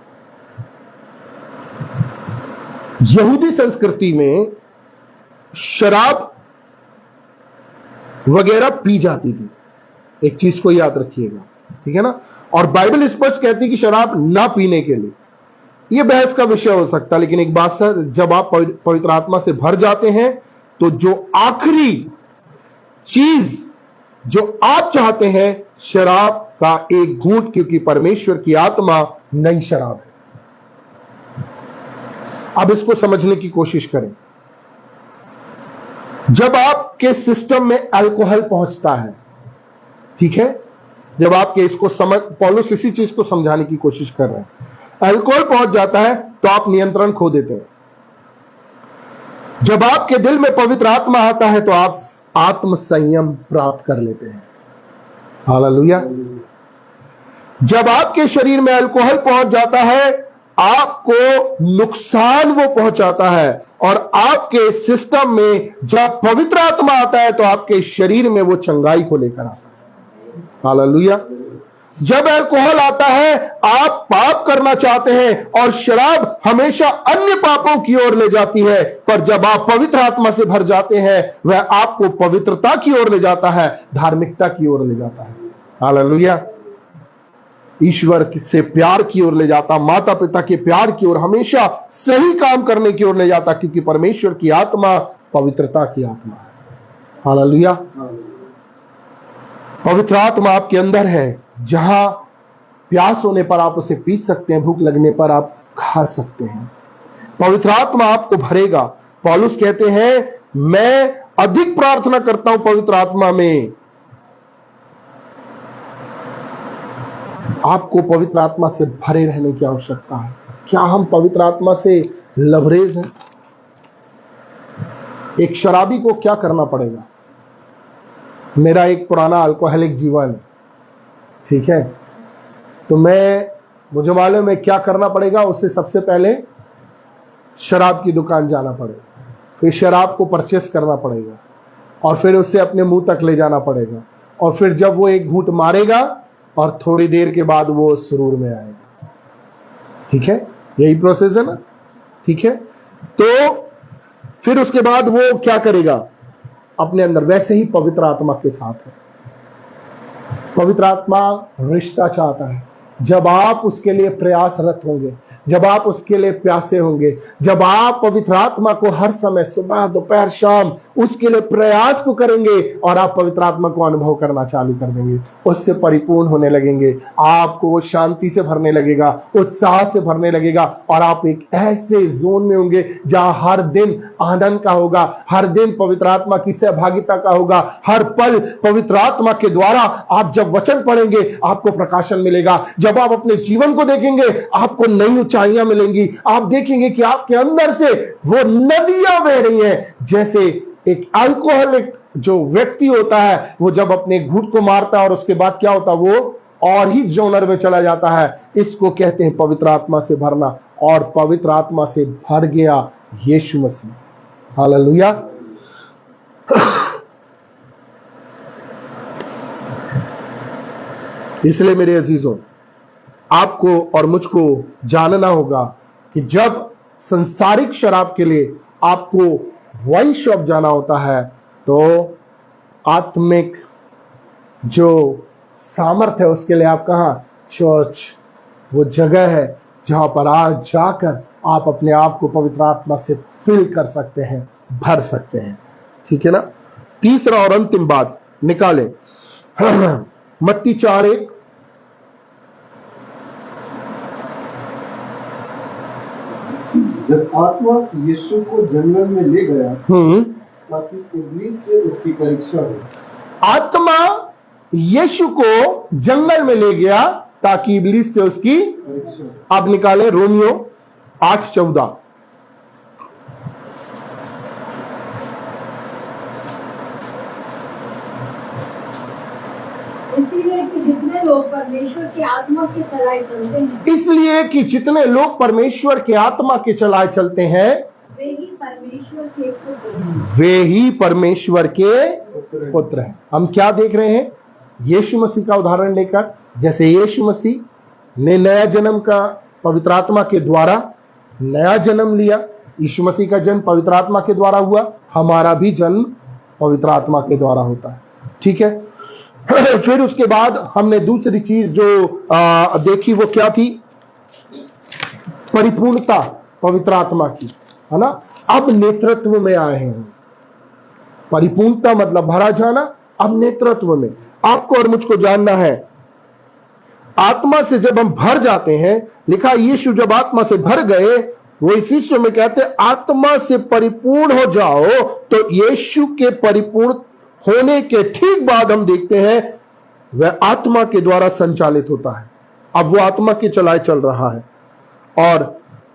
यहूदी संस्कृति में शराब वगैरह पी जाती थी, एक चीज को याद रखिएगा, ठीक है ना। और बाइबल स्पष्ट कहती है कि शराब ना पीने के लिए। यह बहस का विषय हो सकता है, लेकिन एक बात सर, जब आप पवित्र आत्मा से भर जाते हैं तो जो आखिरी चीज जो आप चाहते हैं, शराब का एक घूंट, क्योंकि परमेश्वर की आत्मा नई शराब है। अब इसको समझने की कोशिश करें। जब आपके सिस्टम में अल्कोहल पहुंचता है, ठीक है, जब आपके इसको समझ, पौलुस इसी चीज को समझाने की कोशिश कर रहे हैं। अल्कोहल पहुंच जाता है तो आप नियंत्रण खो देते हैं। जब आपके दिल में पवित्र आत्मा आता है तो आप आत्म संयम प्राप्त कर लेते हैं। हालेलुया। जब आपके शरीर में अल्कोहल पहुंच जाता है, आपको नुकसान वो पहुंचाता है, और आपके सिस्टम में जब पवित्र आत्मा आता है तो आपके शरीर में वो चंगाई को लेकर आता है। हालेलुया। जब अल्कोहल आता है, आप पाप करना चाहते हैं और शराब हमेशा अन्य पापों की ओर ले जाती है, पर जब आप पवित्र आत्मा से भर जाते हैं, वह आपको पवित्रता की ओर ले जाता है, धार्मिकता की ओर ले जाता है। हालेलुया। ईश्वर से प्यार की ओर ले जाता, माता पिता के प्यार की ओर, हमेशा सही काम करने की ओर ले जाता, क्योंकि परमेश्वर की आत्मा पवित्रता की आत्मा है। हालेलुया। पवित्र आत्मा आपके अंदर है, जहां प्यास होने पर आप उसे पी सकते हैं, भूख लगने पर आप खा सकते हैं। पवित्र आत्मा आपको भरेगा। पौलुस कहते हैं, मैं अधिक प्रार्थना करता हूं पवित्र आत्मा में। आपको पवित्र आत्मा से भरे रहने की आवश्यकता है। क्या हम पवित्र आत्मा से लवरेज हैं? एक शराबी को क्या करना पड़ेगा? मेरा एक पुराना अल्कोहलिक जीवन, ठीक है, तो मुझे मालूम है क्या करना पड़ेगा। उसे सबसे पहले शराब की दुकान जाना पड़ेगा, फिर शराब को परचेस करना पड़ेगा, और फिर उसे अपने मुंह तक ले जाना पड़ेगा, और फिर जब वो एक घूंट मारेगा और थोड़ी देर के बाद वो सुरूर में आएगा। ठीक है, यही प्रोसेस है ना? ठीक है, तो फिर उसके बाद वो क्या करेगा अपने अंदर? वैसे ही पवित्र आत्मा के साथ है। पवित्र आत्मा रिश्ता चाहता है। जब आप उसके लिए प्रयासरत होंगे, जब आप उसके लिए प्यासे होंगे, जब आप पवित्र आत्मा को हर समय सुबह दोपहर शाम उसके लिए प्रयास को करेंगे और आप पवित्र आत्मा को अनुभव करना चालू कर देंगे, उससे परिपूर्ण होने लगेंगे, आपको वो शांति से भरने लगेगा, उत्साह से भरने लगेगा, और आप एक ऐसे जोन में होंगे जहां हर दिन आनंद का होगा, हर दिन पवित्र आत्मा की सहभागिता का होगा, हर पल पवित्र आत्मा के द्वारा आप जब वचन पढ़ेंगे आपको प्रकाशन मिलेगा। जब आप अपने जीवन को देखेंगे आपको नई ऊंचाइयां मिलेंगी। आप देखेंगे कि आपके अंदर से वो नदियां बह रही हैं। जैसे एक अल्कोहलिक जो व्यक्ति होता है, वो जब अपने घूंट को मारता है और उसके बाद क्या होता है, वो और ही जोनर में चला जाता है। इसको कहते हैं पवित्र आत्मा से भरना, और पवित्र आत्मा से भर गया यीशु मसीह। हालेलुया। इसलिए मेरे अजीजों, आपको और मुझको जानना होगा कि जब संसारिक शराब के लिए आपको वाइन शॉप जाना होता है, तो आत्मिक जो सामर्थ्य है उसके लिए आप कहां? चर्च वो जगह है जहां पर आज जाकर आप अपने आप को पवित्र आत्मा से फिल कर सकते हैं, भर सकते हैं। ठीक है ना? तीसरा और अंतिम बात निकालें, मत्ती 4:1। जब आत्मा यीशु को जंगल में ले गया ताकि इब्लीस से उसकी परीक्षा हो। आत्मा यीशु को जंगल में ले गया ताकि इब्लीस से उसकी परीक्षा। आप निकालें रोमियो 8:14। इसीलिए कि जितने लोग परमेश्वर की आत्मा के चलाए चलते हैं, इसलिए कि जितने लोग परमेश्वर के आत्मा के चलाए चलते हैं, वे ही परमेश्वर के पुत्र हैं। वे ही परमेश्वर के पुत्र हैं। हम क्या देख रहे हैं? यीशु मसीह का उदाहरण लेकर, जैसे यीशु मसीह ने नया जन्म का पवित्र आत्मा के द्वारा नया जन्म लिया, यीशु मसीह का जन्म पवित्र आत्मा के द्वारा हुआ, हमारा भी जन्म पवित्र आत्मा के द्वारा होता है। ठीक है, फिर उसके बाद हमने दूसरी चीज जो देखी वो क्या थी? परिपूर्णता पवित्र आत्मा की, है ना? अब नेतृत्व में आए हैं। परिपूर्णता मतलब भरा जाना, अब नेतृत्व में। आपको और मुझको जानना है, आत्मा से जब हम भर जाते हैं, लिखा यीशु जब आत्मा से भर गए, वो इफिसियों में कहते हैं आत्मा से परिपूर्ण हो जाओ। तो यीशु के परिपूर्ण होने के ठीक बाद हम देखते हैं वह आत्मा के द्वारा संचालित होता है। अब वो आत्मा के चलाए चल रहा है। और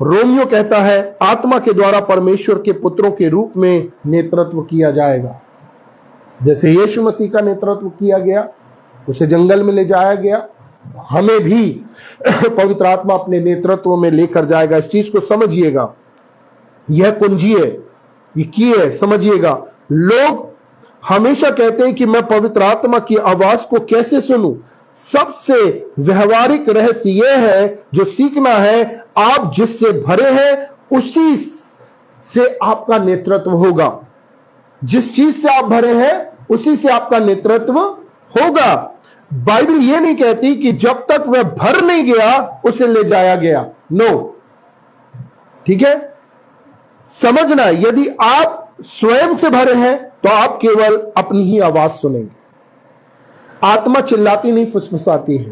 रोमियो कहता है आत्मा के द्वारा परमेश्वर के पुत्रों के रूप में नेतृत्व किया जाएगा। जैसे यीशु मसीह का नेतृत्व किया गया, उसे जंगल में ले जाया गया, हमें भी पवित्र आत्मा अपने नेतृत्व में लेकर जाएगा। इस चीज को समझिएगा, यह कुंजी है, ये की है, समझिएगा। लोग हमेशा कहते हैं कि मैं पवित्र आत्मा की आवाज को कैसे सुनूं? सबसे व्यवहारिक रहस्य यह है जो सीखना है, आप जिससे भरे हैं उसी से आपका नेतृत्व होगा। जिस चीज से आप भरे हैं उसी से आपका नेतृत्व होगा। बाइबल यह नहीं कहती कि जब तक वह भर नहीं गया उसे ले जाया गया। नो, ठीक है, समझना, यदि आप स्वयं से भरे हैं तो आप केवल अपनी ही आवाज सुनेंगे। आत्मा चिल्लाती नहीं, फुसफुसाती है।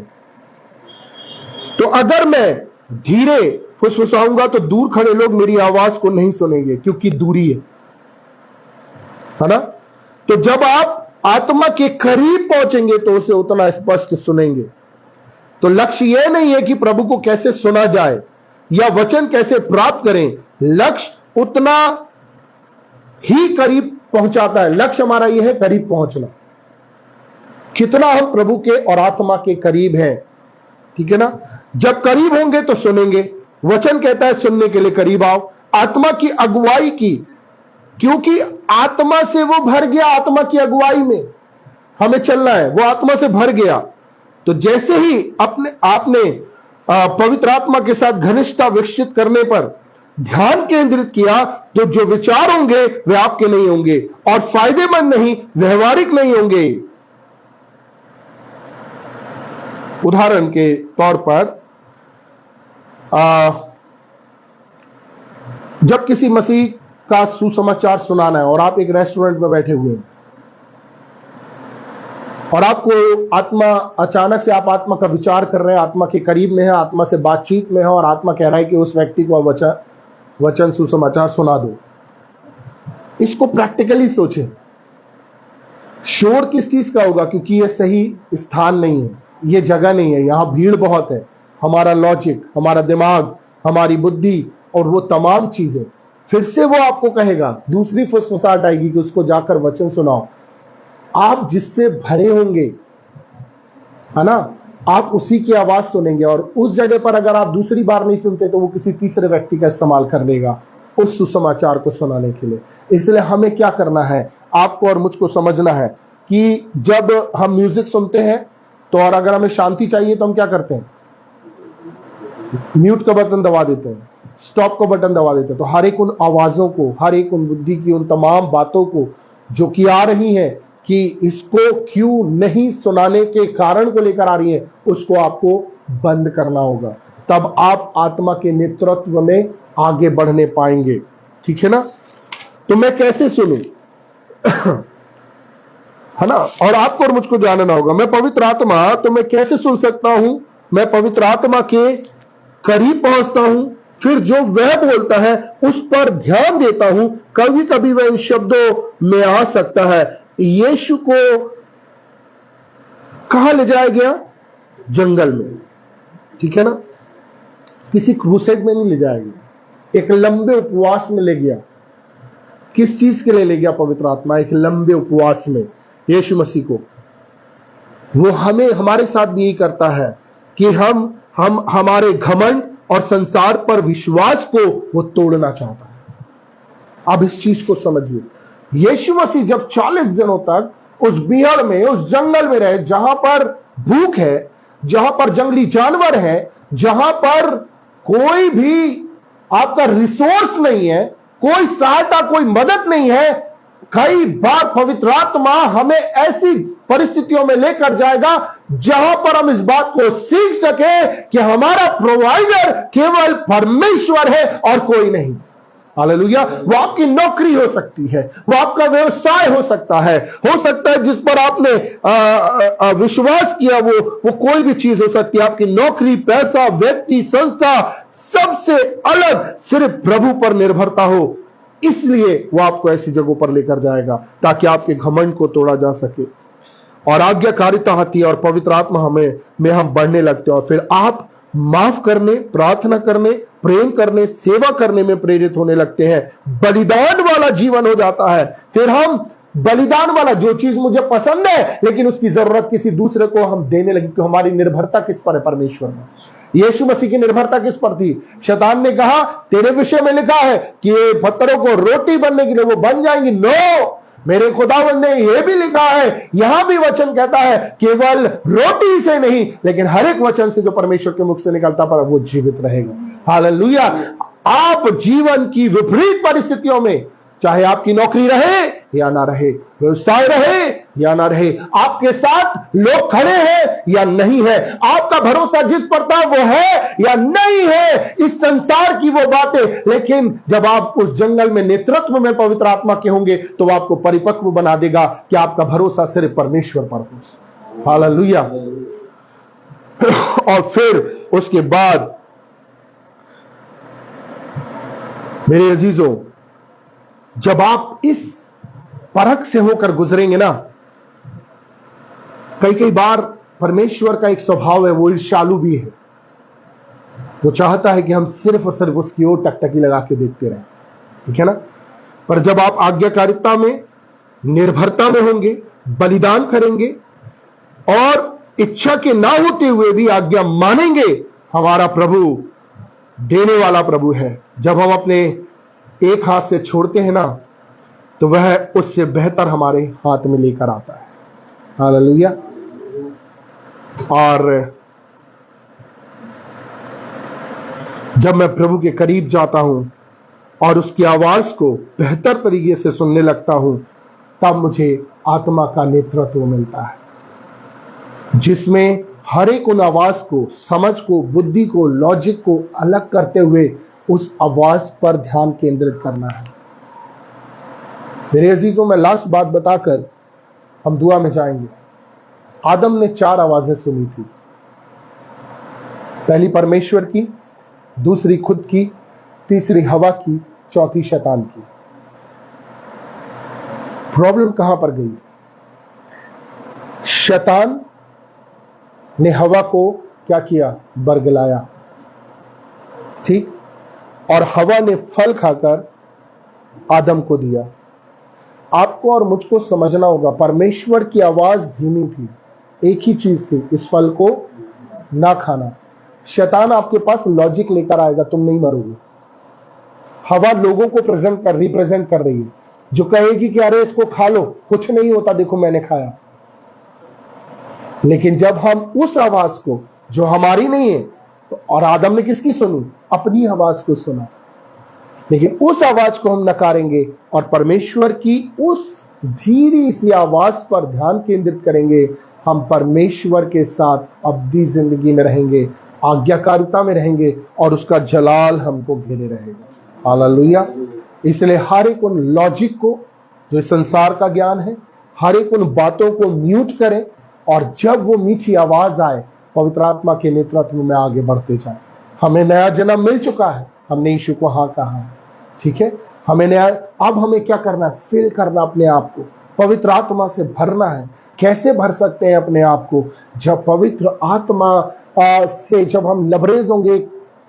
तो अगर मैं धीरे फुसफुसाऊंगा तो दूर खड़े लोग मेरी आवाज को नहीं सुनेंगे, क्योंकि दूरी है ना। तो जब आप आत्मा के करीब पहुंचेंगे तो उसे उतना स्पष्ट सुनेंगे। तो लक्ष्य यह नहीं है कि प्रभु को कैसे सुना जाए या वचन कैसे प्राप्त करें, लक्ष्य उतना ही करीब पहुंचाता है। लक्ष्य हमारा यह है करीब पहुंचना, कितना हम प्रभु के और आत्मा के करीब हैं, ठीक है ना। जब करीब होंगे तो सुनेंगे। वचन कहता है सुनने के लिए करीब आओ। आत्मा की अगुवाई की, क्योंकि आत्मा से वो भर गया, आत्मा की अगुवाई में हमें चलना है, वो आत्मा से भर गया। तो जैसे ही आपने पवित्र आत्मा के साथ घनिष्ठता विकसित करने पर ध्यान केंद्रित किया, तो जो विचार होंगे वे आपके नहीं होंगे और फायदेमंद नहीं, व्यवहारिक नहीं होंगे। उदाहरण के तौर पर जब किसी मसीह का सुसमाचार सुनाना है और आप एक रेस्टोरेंट में बैठे हुए हैं और आपको आत्मा, अचानक से आप आत्मा का विचार कर रहे हैं, आत्मा के करीब में है, आत्मा से बातचीत में है और आत्मा कह रहा है कि उस व्यक्ति को वचन सुसमाचार सुना दो। इसको प्रैक्टिकली सोचें, शोर किस चीज का होगा, क्योंकि यह सही स्थान नहीं है, यह जगह नहीं है, यहां भीड़ बहुत है। हमारा लॉजिक, हमारा दिमाग, हमारी बुद्धि और वो तमाम चीजें, फिर से वो आपको कहेगा, दूसरी फुसफुसाहट आएगी कि उसको जाकर वचन सुनाओ। आप जिससे भरे होंगे, है ना, आप उसी की आवाज सुनेंगे और उस जगह पर अगर आप दूसरी बार नहीं सुनते तो वो किसी तीसरे व्यक्ति का इस्तेमाल कर लेगा उस सुसमाचार को सुनाने के लिए। इसलिए हमें क्या करना है, आपको और मुझको समझना है कि जब हम म्यूजिक सुनते हैं तो और अगर हमें शांति चाहिए तो हम क्या करते हैं, म्यूट का बटन दबा देते हैं, स्टॉप का बटन दबा देते हैं। तो हर एक उन आवाजों को, हर एक उन बुद्धि की उन तमाम बातों को जो कि आ रही है कि इसको क्यों नहीं सुनाने के कारण को लेकर आ रही है, उसको आपको बंद करना होगा। तब आप आत्मा के नेतृत्व में आगे बढ़ने पाएंगे, ठीक है ना। तो मैं कैसे सुनूं है ना, और आपको और मुझको जानना होगा, मैं पवित्र आत्मा, तो मैं कैसे सुन सकता हूं। मैं पवित्र आत्मा के करीब पहुंचता हूं, फिर जो वह बोलता है उस पर ध्यान देता हूं। कभी कभी वह इन शब्दों में आ सकता है। यीशु को कहां ले जाया गया, जंगल में, ठीक है ना, किसी क्रूसेड में नहीं ले जाया गया, एक लंबे उपवास में ले गया। किस चीज के लिए ले गया पवित्र आत्मा, एक लंबे उपवास में यीशु मसीह को। वो हमें, हमारे साथ भी यही करता है कि हम हमारे घमंड और संसार पर विश्वास को वो तोड़ना चाहता है। अब इस चीज को समझिए, यीशु मसीह जब 40 दिनों तक उस बिहड़ में, उस जंगल में रहे, जहां पर भूख है, जहां पर जंगली जानवर है, जहां पर कोई भी आपका रिसोर्स नहीं है, कोई सहायता, कोई मदद नहीं है, कई बार पवित्र आत्मा हमें ऐसी परिस्थितियों में लेकर जाएगा जहां पर हम इस बात को सीख सके कि हमारा प्रोवाइडर केवल परमेश्वर है और कोई नहीं। हालेलुया। वो आपकी नौकरी हो सकती है, वो आपका व्यवसाय हो सकता है जिस पर आपने विश्वास किया, वो कोई भी चीज हो सकती है। आपकी नौकरी, पैसा, व्यक्ति, संस्था, सबसे अलग सिर्फ प्रभु पर निर्भरता हो, इसलिए वो आपको ऐसी जगहों पर लेकर जाएगा ताकि आपके घमंड को तोड़ा जा सके और आज्ञाकारिता आती है और पवित्र आत्मा में हम बढ़ने लगते हैं और फिर आप माफ करने, प्रार्थना करने, प्रेम करने, सेवा करने में प्रेरित होने लगते हैं। बलिदान वाला जीवन हो जाता है। फिर हम बलिदान वाला, जो चीज मुझे पसंद है लेकिन उसकी जरूरत किसी दूसरे को हम देने लगे, क्योंकि हमारी निर्भरता किस पर है, परमेश्वर में। यीशु मसीह की निर्भरता किस पर थी? शैतान ने कहा तेरे विषय में लिखा है कि ये पत्थरों को रोटी बनने के लिए वो बन जाएंगी। नो, मेरे खुदावंद ने यह भी लिखा है, यहां भी वचन कहता है केवल रोटी से नहीं लेकिन हर एक वचन से जो परमेश्वर के मुख से निकलता पर वो जीवित रहेगा। हालेलुया। आप जीवन की विपरीत परिस्थितियों में, चाहे आपकी नौकरी रहे या ना रहे, व्यवसाय रहे या ना रहे, आपके साथ लोग खड़े हैं या नहीं है, आपका भरोसा जिस पर था वो है या नहीं है, इस संसार की वो बातें, लेकिन जब आप उस जंगल में नेतृत्व में पवित्र आत्मा के होंगे तो वो आपको परिपक्व बना देगा कि आपका भरोसा सिर्फ परमेश्वर पर हो। हालेलुया। और फिर उसके बाद मेरे अजीजों, जब आप इस परख से होकर गुजरेंगे ना, कई बार परमेश्वर का एक स्वभाव है, वो ईर्ष्यालु भी है। वो चाहता है कि हम सिर्फ और सिर्फ उसकी ओर टकटकी लगा के देखते रहें, ठीक है ना। पर जब आप आज्ञाकारिता में, निर्भरता में होंगे, बलिदान करेंगे और इच्छा के ना होते हुए भी आज्ञा मानेंगे, हमारा प्रभु देने वाला प्रभु है। जब हम अपने एक हाथ से छोड़ते हैं ना, तो वह उससे बेहतर हमारे हाथ में लेकर आता है। हालेलुया। और जब मैं प्रभु के करीब जाता हूं और उसकी आवाज को बेहतर तरीके से सुनने लगता हूं, तब मुझे आत्मा का नेतृत्व मिलता है, जिसमें हर एक उन आवाज को, समझ को, बुद्धि को, लॉजिक को अलग करते हुए उस आवाज पर ध्यान केंद्रित करना है। मेरे अजीजों, मैं लास्ट बात बताकर हम दुआ में जाएंगे। आदम ने 4 आवाजें सुनी थी। पहली परमेश्वर की, दूसरी खुद की, तीसरी हवा की, चौथी शैतान की। प्रॉब्लम कहां पर गई? शैतान ने हवा को क्या किया? बरगलाया, ठीक। और हवा ने फल खाकर आदम को दिया। आपको और मुझको समझना होगा, परमेश्वर की आवाज धीमी थी, एक ही चीज थी, इस फल को ना खाना। शैतान आपके पास लॉजिक लेकर आएगा, तुम नहीं मरोगे। हवा लोगों को रिप्रेजेंट कर रही है, जो कहेगी कि अरे इसको खा लो, कुछ नहीं होता, देखो मैंने खाया। लेकिन जब हम उस आवाज को, जो हमारी नहीं है, और आदम ने किसकी सुनी? अपनी आवाज को सुना, लेकिन उस आवाज को हम नकारेंगे और परमेश्वर की उस धीरी सी आवाज पर ध्यान केंद्रित करेंगे, हम परमेश्वर के साथ अब्दी जिंदगी में रहेंगे, आज्ञाकारिता में रहेंगे और उसका जलाल हमको घेरे रहेगा। हालेलुया। इसलिए हर एक उन लॉजिक को, जो संसार का ज्ञान है, हर एक उन बातों को म्यूट करें और जब वो मीठी आवाज आए, पवित्र आत्मा के नेतृत्व में आगे बढ़ते जाए। हमें नया जन्म मिल चुका है, हमने यीशु को हाँ कहा है, ठीक है। हमें नया, अब हमें क्या करना है? फिल करना अपने आप को, पवित्र आत्मा से भरना है। कैसे भर सकते हैं अपने आप को? जब पवित्र आत्मा से जब हम लबरेज होंगे,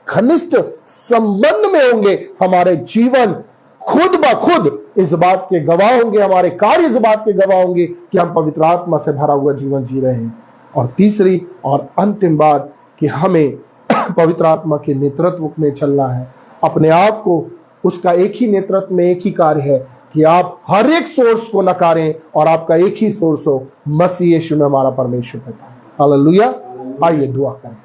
घनिष्ठ संबंध में होंगे, हमारे जीवन खुद ब खुद इस बात के गवाह होंगे, हमारे कार्य इस बात के गवाह होंगे कि हम पवित्र आत्मा से भरा हुआ जीवन जी रहे हैं। और तीसरी और अंतिम बात कि हमें पवित्र आत्मा के नेतृत्व में चलना है। अपने आप को उसका एक ही नेतृत्व में एक ही कार्य है कि आप हर एक सोर्स को नकारें और आपका एक ही सोर्स हो, मसीह यीशु में हमारा परमेश्वर पिता। हालेलुया। आइए दुआ करें।